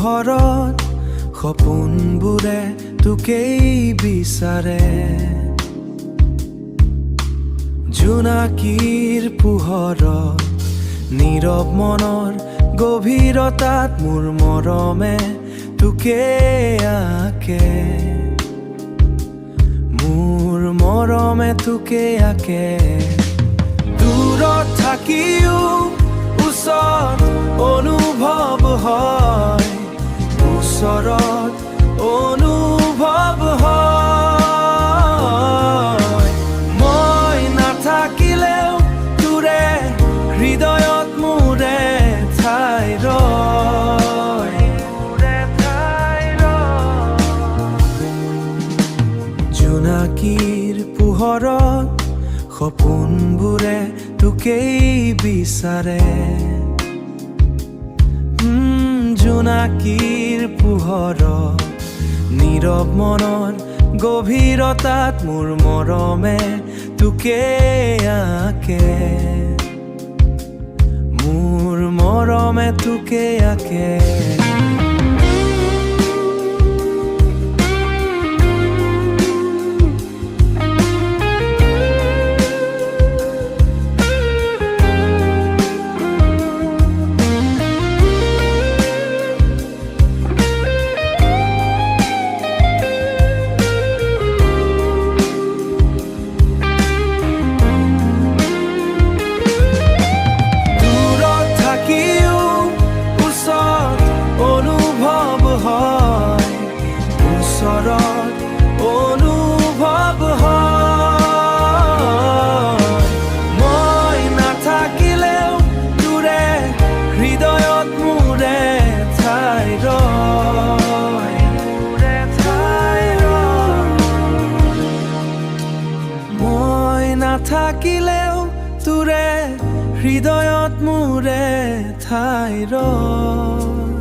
পোহৰত সপোনবোৰে তোকেই বিচাৰে জোনাকীৰ পোহৰত নীৰৱ মনৰ গভীৰতাত মোৰ মৰমে তোকে আঁকে মোৰ মৰমে তোকে আঁকে দূৰত থাকিও ওচৰত অনুভৱ হয় ওচৰত অনুভৱ হয় মই নাথাকিলেও তোৰে হৃদয়ত মোৰে ঠাই ৰয় জোনাকীৰ পোহৰত সপোনবোৰে তোকেই বিচাৰে জোনাকীৰ পোহৰত নীৰৱ মনৰ গভীৰতাত মোৰ মৰমে তোকে আঁকে মোৰ মৰমে তোকে আঁকে অনুভৱ হয় মই নাথাকিলেও তোৰে হৃদয়ত মোৰে ঠাই ৰয় মই নাথাকিলেও তোৰে হৃদয়ত মোৰে ঠাই ৰয়